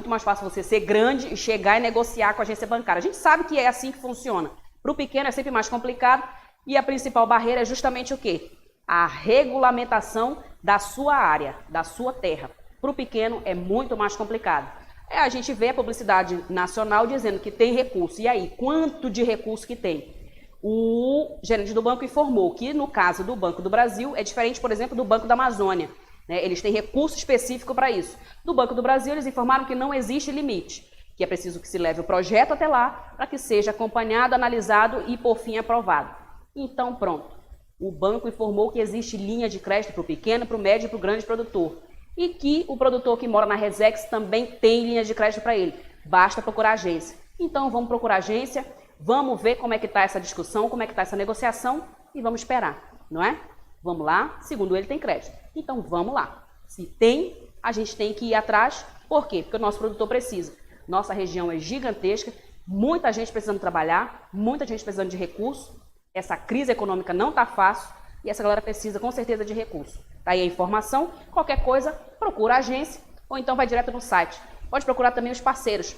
você ser grande e chegar e negociar com a agência bancária. A gente sabe que é assim que funciona. Para o pequeno é sempre mais complicado. E a principal barreira é justamente o quê? A regulamentação da sua área, da sua terra. Para o pequeno é muito mais complicado. A gente vê a publicidade nacional dizendo que tem recurso. E aí, quanto de recurso que tem? O gerente do banco informou que, no caso do Banco do Brasil, é diferente, por exemplo, do Banco da Amazônia. Eles têm recurso específico para isso. No Banco do Brasil, eles informaram que não existe limite, que é preciso que se leve o projeto até lá para que seja acompanhado, analisado e, por fim, aprovado. Então, pronto. O banco informou que existe linha de crédito para o pequeno, para o médio e para o grande produtor. E que o produtor que mora na Resex também tem linha de crédito para ele. Basta procurar agência. Então, vamos procurar agência, vamos ver como é que está essa discussão, como é que está essa negociação e vamos esperar, não é? Vamos lá, segundo ele tem crédito. Então, vamos lá. Se tem, a gente tem que ir atrás. Por quê? Porque o nosso produtor precisa. Nossa região é gigantesca, muita gente precisando trabalhar, muita gente precisando de recursos. Essa crise econômica não está fácil e essa galera precisa com certeza de recurso. Tá aí a informação, qualquer coisa, procura a agência ou então vai direto no site. Pode procurar também os parceiros.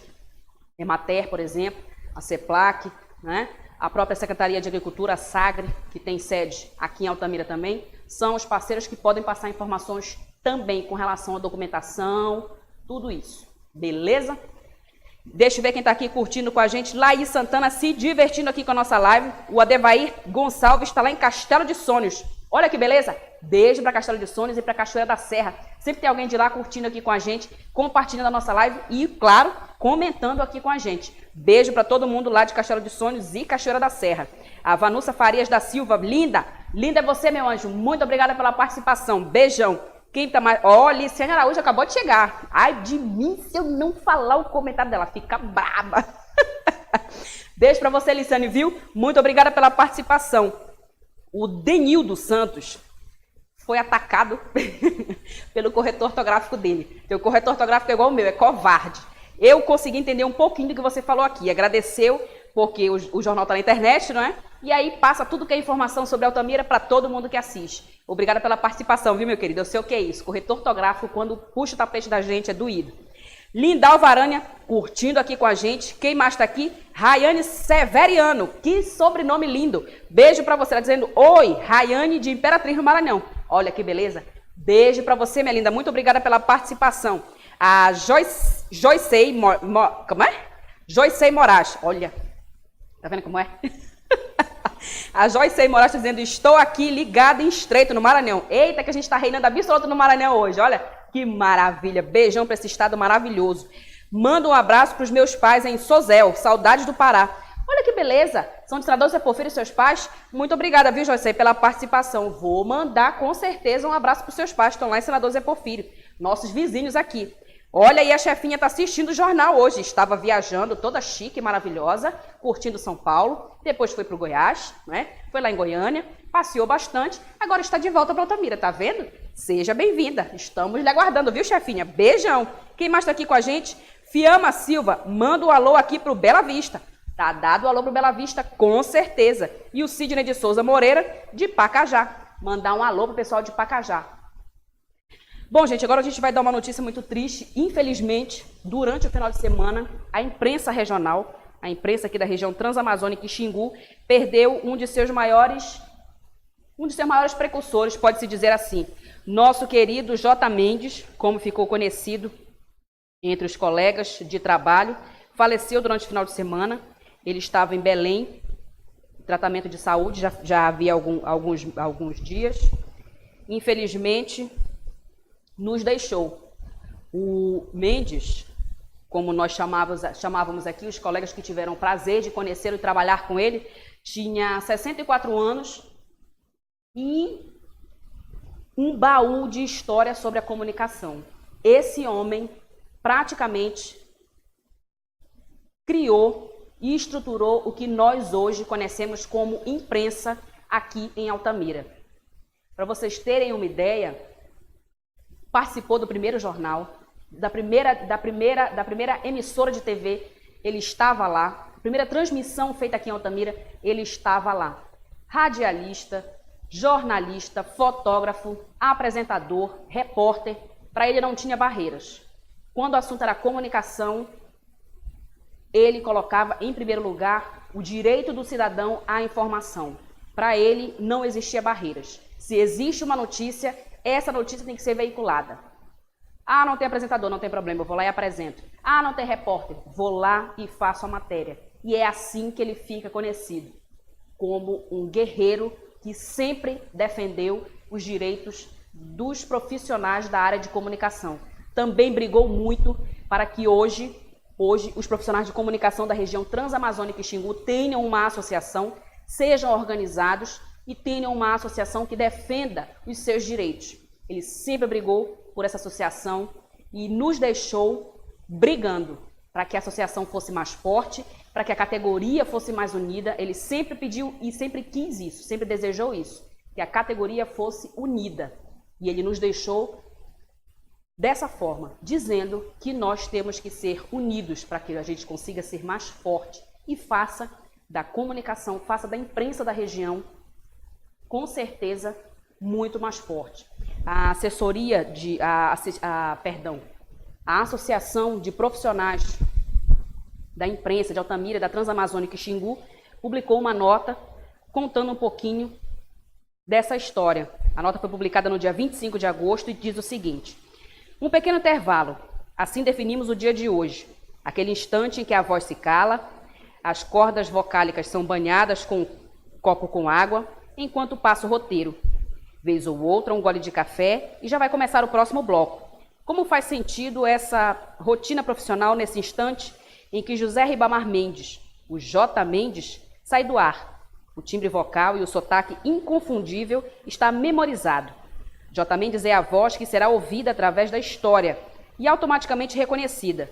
Emater, por exemplo, a CEPLAC, né? A própria Secretaria de Agricultura, a SAGRE, que tem sede aqui em Altamira também, são os parceiros que podem passar informações também com relação à documentação, tudo isso. Beleza? Deixa eu ver quem está aqui curtindo com a gente. Laís Santana se divertindo aqui com a nossa live. O Adevair Gonçalves está lá em Castelo de Sonhos. Olha que beleza. Beijo para Castelo de Sonhos e para Cachoeira da Serra. Sempre tem alguém de lá curtindo aqui com a gente, compartilhando a nossa live e, claro, comentando aqui com a gente. Beijo para todo mundo lá de Castelo de Sonhos e Cachoeira da Serra. A Vanussa Farias da Silva. Linda. Linda é você, meu anjo. Muito obrigada pela participação. Beijão. Quem tá mais... Ó, Liciane Araújo acabou de chegar. Ai de mim se eu não falar o comentário dela. Fica braba. Beijo pra você, Liciane, viu? Muito obrigada pela participação. O Denildo Santos foi atacado pelo corretor ortográfico dele. Teu corretor ortográfico é igual o meu, é covarde. Eu consegui entender um pouquinho do que você falou aqui. Agradeceu, porque o jornal tá na internet, não é? E aí passa tudo que é informação sobre Altamira para todo mundo que assiste. Obrigada pela participação, viu, meu querido? Eu sei o que é isso. Corretor ortográfico, quando puxa o tapete da gente, é doído. Lindal Varânia, curtindo aqui com a gente. Quem mais está aqui? Rayane Severiano. Que sobrenome lindo. Beijo para você. Ela dizendo, oi, Rayane de Imperatriz no Maranhão. Olha que beleza. Beijo para você, minha linda. Muito obrigada pela participação. A Joycei Moraes. Olha, Tá vendo como é? A Joyce Moraes está dizendo, estou aqui ligada em estreito no Maranhão. Eita, que a gente está reinando absoluto no Maranhão hoje. Olha, que maravilha. Beijão para esse estado maravilhoso. Manda um abraço para os meus pais em Sozel, saudades do Pará. Olha que beleza. São de Senador Zé Porfírio e seus pais. Muito obrigada, viu, Joyce, pela participação. Vou mandar, com certeza, um abraço para os seus pais que estão lá em Senador Zé Porfírio. Nossos vizinhos aqui. Olha aí, a chefinha está assistindo o jornal hoje. Estava viajando, toda chique e maravilhosa, curtindo São Paulo. Depois foi para o Goiás, né? Foi lá em Goiânia, passeou bastante. Agora está de volta para Altamira, tá vendo? Seja bem-vinda. Estamos lhe aguardando, viu, chefinha? Beijão. Quem mais está aqui com a gente? Fiamma Silva, manda um alô aqui para o Bela Vista. Tá dado o alô para o Bela Vista, com certeza. E o Sidney de Souza Moreira, de Pacajá. Mandar um alô para o pessoal de Pacajá. Bom, gente, agora a gente vai dar uma notícia muito triste. Infelizmente, durante o final de semana, a imprensa regional, a imprensa aqui da região Transamazônica e Xingu, perdeu um de seus maiores precursores, pode-se dizer assim. Nosso querido J. Mendes, como ficou conhecido entre os colegas de trabalho, faleceu durante o final de semana. Ele estava em Belém, tratamento de saúde, já havia alguns dias. Infelizmente, nos deixou. O Mendes, como nós chamávamos aqui, os colegas que tiveram o prazer de conhecê-lo e trabalhar com ele, tinha 64 anos e um baú de história sobre a comunicação. Esse homem praticamente criou e estruturou o que nós hoje conhecemos como imprensa aqui em Altamira. Para vocês terem uma ideia, participou do primeiro jornal, da primeira emissora de TV, ele estava lá. Primeira transmissão feita aqui em Altamira, ele estava lá. Radialista, jornalista, fotógrafo, apresentador, repórter, para ele não tinha barreiras. Quando o assunto era comunicação, ele colocava em primeiro lugar o direito do cidadão à informação. Para ele não existia barreiras. Se existe uma notícia, essa notícia tem que ser veiculada. Ah, não tem apresentador, não tem problema, eu vou lá e apresento. Ah, não tem repórter, vou lá e faço a matéria. E é assim que ele fica conhecido, como um guerreiro que sempre defendeu os direitos dos profissionais da área de comunicação. Também brigou muito para que hoje os profissionais de comunicação da região Transamazônica e Xingu tenham uma associação, sejam organizados e tenham uma associação que defenda os seus direitos. Ele sempre brigou por essa associação e nos deixou brigando para que a associação fosse mais forte, para que a categoria fosse mais unida. Ele sempre pediu e sempre quis isso, sempre desejou isso, que a categoria fosse unida. E ele nos deixou dessa forma, dizendo que nós temos que ser unidos para que a gente consiga ser mais forte e faça da comunicação, faça da imprensa da região, com certeza, muito mais forte. A Associação de Profissionais da Imprensa de Altamira, da Transamazônica e Xingu, publicou uma nota contando um pouquinho dessa história. A nota foi publicada no dia 25 de agosto e diz o seguinte: um pequeno intervalo, assim definimos o dia de hoje, aquele instante em que a voz se cala, as cordas vocálicas são banhadas com um copo com água, enquanto passa o roteiro. Vez ou outra, um gole de café e já vai começar o próximo bloco. Como faz sentido essa rotina profissional nesse instante em que José Ribamar Mendes, o J. Mendes, sai do ar? O timbre vocal e o sotaque inconfundível está memorizado. J. Mendes é a voz que será ouvida através da história e automaticamente reconhecida.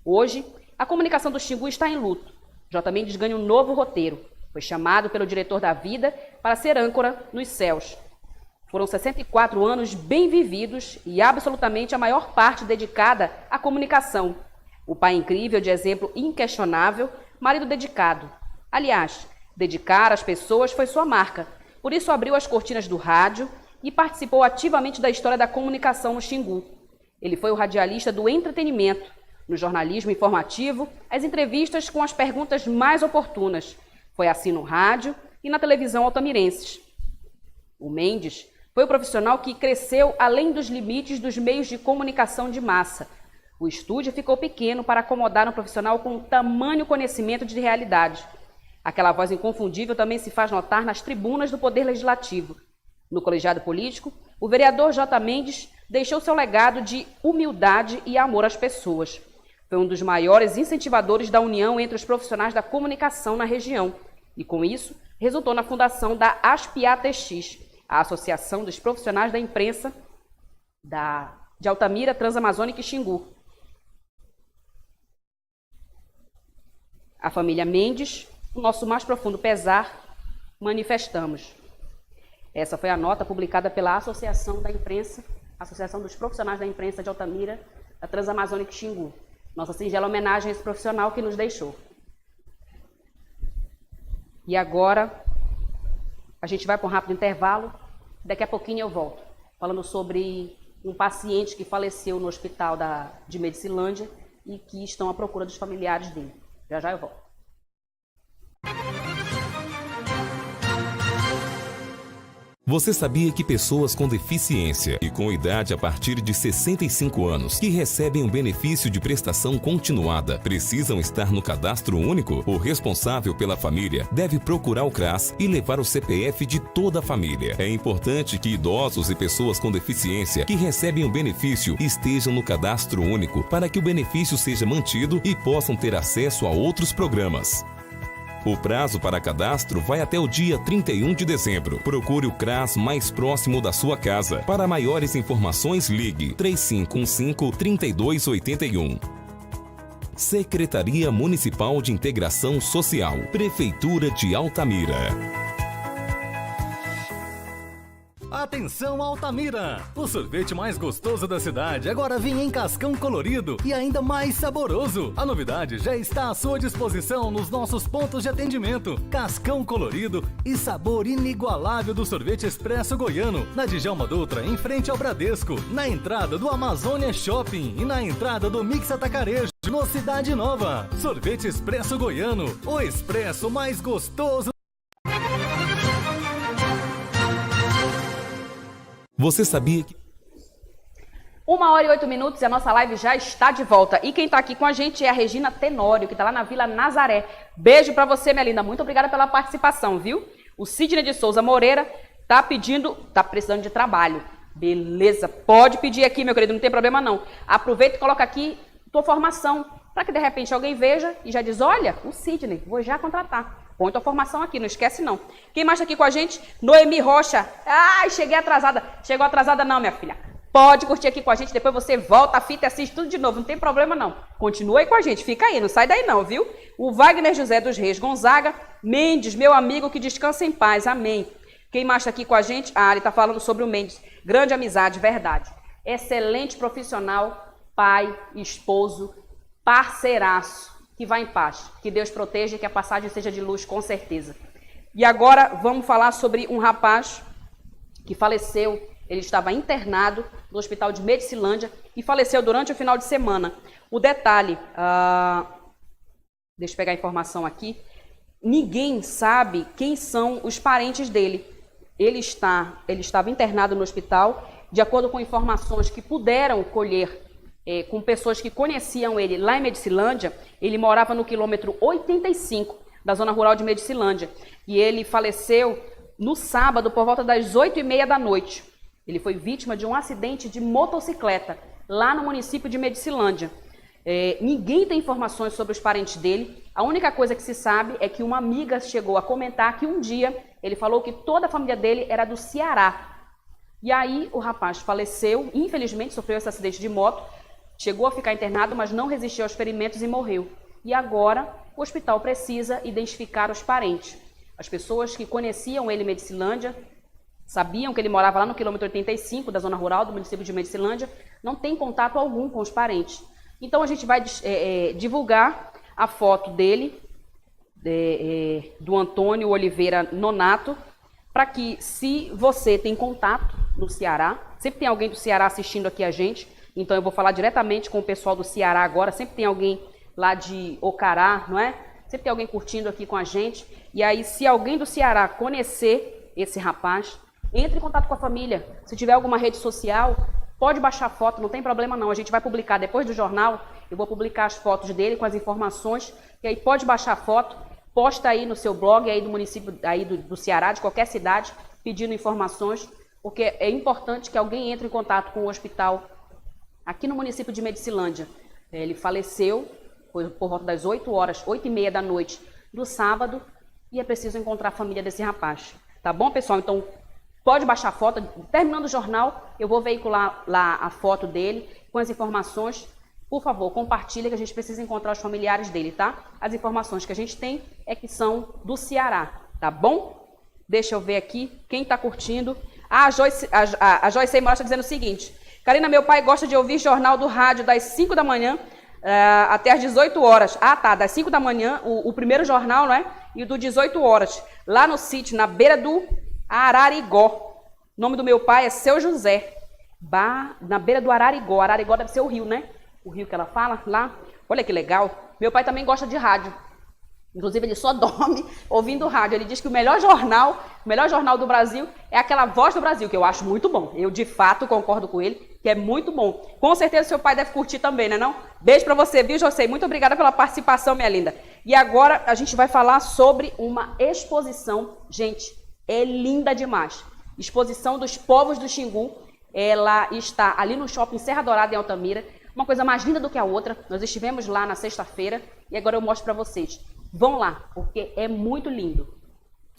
Hoje, a comunicação do Xingu está em luto. J. Mendes ganha um novo roteiro. Foi chamado pelo diretor da vida para ser âncora nos céus. Foram 64 anos bem vividos e absolutamente a maior parte dedicada à comunicação. O pai incrível, de exemplo inquestionável, marido dedicado. Aliás, dedicar às pessoas foi sua marca. Por isso abriu as cortinas do rádio e participou ativamente da história da comunicação no Xingu. Ele foi o radialista do entretenimento, no jornalismo informativo, as entrevistas com as perguntas mais oportunas. Foi assim no rádio e na televisão altamirenses. O Mendes foi o profissional que cresceu além dos limites dos meios de comunicação de massa. O estúdio ficou pequeno para acomodar um profissional com tamanho conhecimento de realidade. Aquela voz inconfundível também se faz notar nas tribunas do Poder Legislativo. No colegiado político, o vereador J. Mendes deixou seu legado de humildade e amor às pessoas. Foi um dos maiores incentivadores da união entre os profissionais da comunicação na região. E, com isso, resultou na fundação da ASPIA-TX, a Associação dos Profissionais da Imprensa de Altamira, Transamazônica e Xingu. A família Mendes, o nosso mais profundo pesar, manifestamos. Essa foi a nota publicada pela Associação da Imprensa, Associação dos Profissionais da Imprensa de Altamira, da Transamazônica e Xingu. Nossa singela homenagem a esse profissional que nos deixou. E agora, a gente vai para um rápido intervalo. Daqui a pouquinho eu volto, falando sobre um paciente que faleceu no hospital de Medicilândia e que estão à procura dos familiares dele. Já já eu volto. Você sabia que pessoas com deficiência e com idade a partir de 65 anos que recebem o benefício de prestação continuada precisam estar no cadastro único? O responsável pela família deve procurar o CRAS e levar o CPF de toda a família. É importante que idosos e pessoas com deficiência que recebem o benefício estejam no cadastro único para que o benefício seja mantido e possam ter acesso a outros programas. O prazo para cadastro vai até o dia 31 de dezembro. Procure o CRAS mais próximo da sua casa. Para maiores informações, ligue 3515-3281. Secretaria Municipal de Integração Social. Prefeitura de Altamira. Atenção Altamira! O sorvete mais gostoso da cidade agora vem em cascão colorido e ainda mais saboroso. A novidade já está à sua disposição nos nossos pontos de atendimento. Cascão colorido e sabor inigualável do sorvete expresso goiano. Na Djalma Dutra, em frente ao Bradesco. Na entrada do Amazônia Shopping e na entrada do Mix Atacarejo, no Cidade Nova. Sorvete expresso goiano, o expresso mais gostoso. Você sabia que... 1h08 e a nossa live já está de volta. E quem está aqui com a gente é a Regina Tenório, que está lá na Vila Nazaré. Beijo para você, minha linda. Muito obrigada pela participação, viu? O Sidney de Souza Moreira tá precisando de trabalho. Beleza, pode pedir aqui, meu querido, não tem problema não. Aproveita e coloca aqui tua formação, para que de repente alguém veja e já diz, olha, o Sidney, vou já contratar. Põe tua formação aqui, não esquece não. Quem mais tá aqui com a gente? Noemi Rocha. Ai, cheguei atrasada. Chegou atrasada não, minha filha. Pode curtir aqui com a gente, depois você volta a fita e assiste tudo de novo, não tem problema não. Continua aí com a gente, fica aí, não sai daí não, viu? O Wagner José dos Reis Gonzaga. Mendes, meu amigo, que descansa em paz, amém. Quem mais tá aqui com a gente? Ah, ele tá falando sobre o Mendes. Grande amizade, verdade. Excelente profissional, pai, esposo, parceiraço. Que vá em paz, que Deus proteja e que a passagem seja de luz, com certeza. E agora vamos falar sobre um rapaz que faleceu. Ele estava internado no hospital de Medicilândia e faleceu durante o final de semana. O detalhe, deixa eu pegar a informação aqui, ninguém sabe quem são os parentes dele. Ele estava internado no hospital, de acordo com informações que puderam colher com pessoas que conheciam ele lá em Medicilândia. Ele morava no quilômetro 85 da zona rural de Medicilândia. E ele faleceu no sábado por volta das 8h30 da noite. Ele foi vítima de um acidente de motocicleta lá no município de Medicilândia. Ninguém tem informações sobre os parentes dele. A única coisa que se sabe é que uma amiga chegou a comentar que um dia ele falou que toda a família dele era do Ceará. E aí o rapaz faleceu, infelizmente sofreu esse acidente de moto. Chegou a ficar internado, mas não resistiu aos ferimentos e morreu. E agora, o hospital precisa identificar os parentes. As pessoas que conheciam ele em Medicilândia, sabiam que ele morava lá no quilômetro 85 da zona rural do município de Medicilândia, não tem contato algum com os parentes. Então, a gente vai divulgar a foto dele, do Antônio Oliveira Nonato, para que, se você tem contato no Ceará, sempre tem alguém do Ceará assistindo aqui a gente, então eu vou falar diretamente com o pessoal do Ceará agora, sempre tem alguém lá de Ocará, não é? Sempre tem alguém curtindo aqui com a gente. E aí, se alguém do Ceará conhecer esse rapaz, entre em contato com a família. Se tiver alguma rede social, pode baixar a foto, não tem problema não. A gente vai publicar depois do jornal, eu vou publicar as fotos dele com as informações, e aí pode baixar a foto, posta aí no seu blog aí do município aí do Ceará, de qualquer cidade, pedindo informações, porque é importante que alguém entre em contato com o hospital aqui no município de Medicilândia. Ele faleceu por volta das 8h30 da noite do sábado, e é preciso encontrar a família desse rapaz. Tá bom, pessoal? Então, pode baixar a foto. Terminando o jornal, eu vou veicular lá a foto dele com as informações. Por favor, compartilha, que a gente precisa encontrar os familiares dele, tá? As informações que a gente tem é que são do Ceará, tá bom? Deixa eu ver aqui quem tá curtindo. A Joyce Seimora está dizendo o seguinte: Karina, meu pai gosta de ouvir jornal do rádio das 5 da manhã até as 18 horas. Ah, tá, das 5 da manhã, o primeiro jornal, né? E do 18 horas, lá no sítio, na beira do Ararigó. O nome do meu pai é Seu José. Na beira do Ararigó. Ararigó deve ser o rio, né? O rio que ela fala lá. Olha que legal. Meu pai também gosta de rádio. Inclusive, ele só dorme ouvindo rádio. Ele diz que o melhor jornal do Brasil é aquela Voz do Brasil, que eu acho muito bom. Eu, de fato, concordo com ele, que é muito bom. Com certeza, seu pai deve curtir também, né não? Beijo pra você, viu, José? Muito obrigada pela participação, minha linda. E agora, a gente vai falar sobre uma exposição. Gente, é linda demais. Exposição dos povos do Xingu. Ela está ali no Shopping Serra Dourada, em Altamira. Uma coisa mais linda do que a outra. Nós estivemos lá na sexta-feira e agora eu mostro para vocês. Vão lá, porque é muito lindo.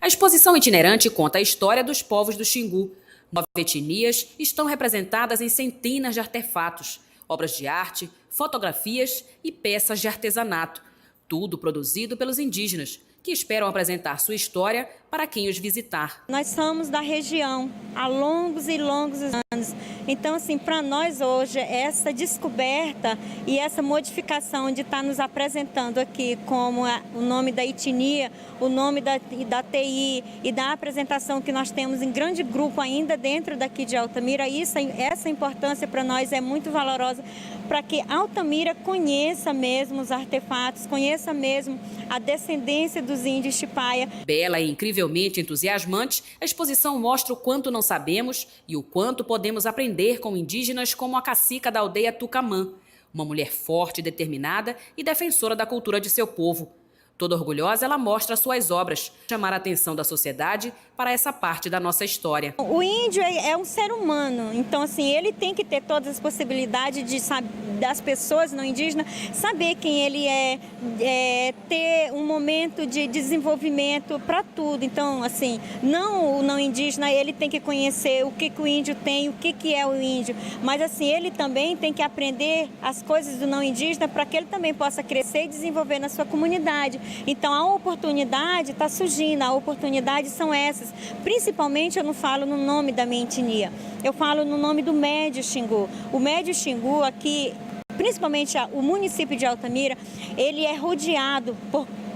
A exposição itinerante conta a história dos povos do Xingu. 9 etnias estão representadas em centenas de artefatos, obras de arte, fotografias e peças de artesanato. Tudo produzido pelos indígenas, que esperam apresentar sua história para quem os visitar. Nós somos da região há longos e longos anos. Então, assim, para nós hoje, essa descoberta e essa modificação de estar nos apresentando aqui como o nome da etnia, o nome da TI e da apresentação que nós temos em grande grupo ainda dentro daqui de Altamira, essa importância para nós é muito valorosa, para que Altamira conheça mesmo os artefatos, conheça mesmo a descendência dos índios Tipaia. Bela e incrivelmente entusiasmante, a exposição mostra o quanto não sabemos e o quanto podemos aprender com indígenas como a cacica da aldeia Tucamã, uma mulher forte, determinada e defensora da cultura de seu povo. Toda orgulhosa, ela mostra suas obras, chamar a atenção da sociedade para essa parte da nossa história. O índio é um ser humano, então assim, ele tem que ter todas as possibilidades das pessoas não indígenas saber quem ele é, ter um momento de desenvolvimento para tudo. Então, assim, o não indígena, ele tem que conhecer o que o índio tem, o que é o índio, mas assim, ele também tem que aprender as coisas do não indígena para que ele também possa crescer e desenvolver na sua comunidade. Então, a oportunidade está surgindo, as oportunidades são essas. Principalmente, eu não falo no nome da minha etnia, eu falo no nome do Médio Xingu. O Médio Xingu aqui, principalmente o município de Altamira, ele é rodeado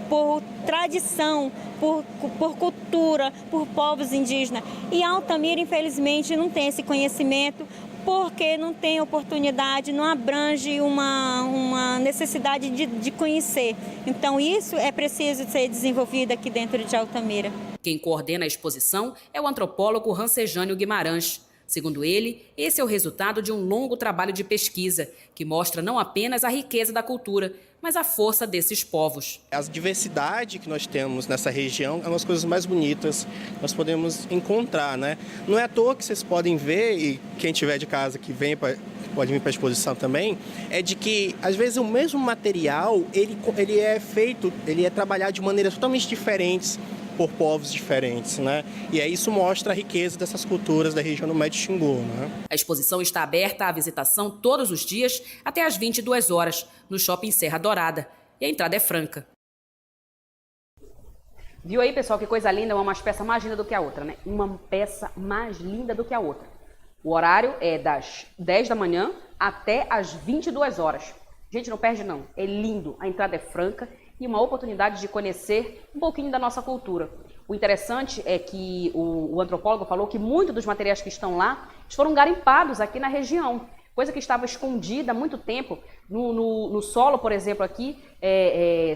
por tradição, por cultura, por povos indígenas. E Altamira, infelizmente, não tem esse conhecimento, porque não tem oportunidade, não abrange uma necessidade de conhecer. Então, isso é preciso ser desenvolvido aqui dentro de Altamira. Quem coordena a exposição é o antropólogo Rancejânio Guimarães. Segundo ele, esse é o resultado de um longo trabalho de pesquisa, que mostra não apenas a riqueza da cultura, mas a força desses povos. A diversidade que nós temos nessa região é uma das coisas mais bonitas que nós podemos encontrar, né? Não é à toa que vocês podem ver, e quem tiver de casa que pode vir para a exposição também, é de que, às vezes, o mesmo material, ele é trabalhado de maneiras totalmente diferentes por povos diferentes, né? E aí isso mostra a riqueza dessas culturas da região do Médio Xingu, né? A exposição está aberta à visitação todos os dias até às 22 horas, no Shopping Serra Dourada. E a entrada é franca. Viu aí, pessoal, que coisa linda, uma peça mais linda do que a outra, né? Uma peça mais linda do que a outra. O horário é das 10 da manhã até às 22 horas. Gente, não perde não, é lindo, a entrada é franca e uma oportunidade de conhecer um pouquinho da nossa cultura. O interessante é que o antropólogo falou que muitos dos materiais que estão lá foram garimpados aqui na região, coisa que estava escondida há muito tempo no solo, por exemplo, aqui,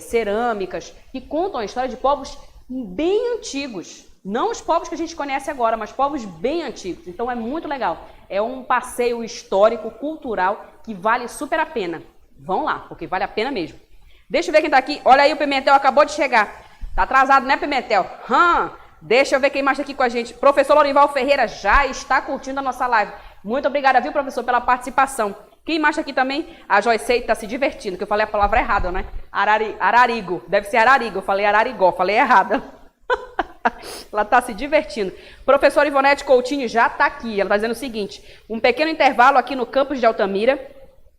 cerâmicas, que contam a história de povos bem antigos. Não os povos que a gente conhece agora, mas povos bem antigos. Então é muito legal. É um passeio histórico, cultural, que vale super a pena. Vão lá, porque vale a pena mesmo. Deixa eu ver quem tá aqui. Olha aí, o Pimentel acabou de chegar. Tá atrasado, né, Pimentel? Deixa eu ver quem mais tá aqui com a gente. Professor Lorival Ferreira já está curtindo a nossa live. Muito obrigada, viu, professor, pela participação. Quem mais tá aqui também? A Joyce tá se divertindo, que eu falei a palavra errada, né? Ararigo. Deve ser Ararigo. Eu falei Ararigó, falei errada. Ela tá se divertindo. Professora Ivonete Coutinho já tá aqui. Ela tá dizendo o seguinte: um pequeno intervalo aqui no campus de Altamira.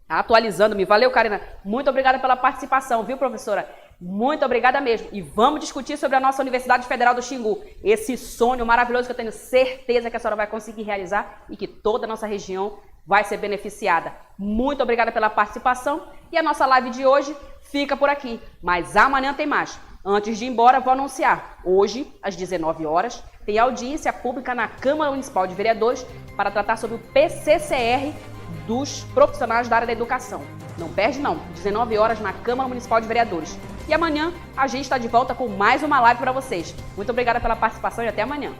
Atualizando-me. Valeu, Karina. Muito obrigada pela participação, viu, professora? Muito obrigada mesmo. E vamos discutir sobre a nossa Universidade Federal do Xingu. Esse sonho maravilhoso que eu tenho certeza que a senhora vai conseguir realizar e que toda a nossa região vai ser beneficiada. Muito obrigada pela participação. E a nossa live de hoje fica por aqui. Mas amanhã tem mais. Antes de ir embora, vou anunciar. Hoje, às 19 horas, tem audiência pública na Câmara Municipal de Vereadores para tratar sobre o PCCR dos profissionais da área da educação. Não perde não, 19 horas na Câmara Municipal de Vereadores. E amanhã a gente está de volta com mais uma live para vocês. Muito obrigada pela participação e até amanhã.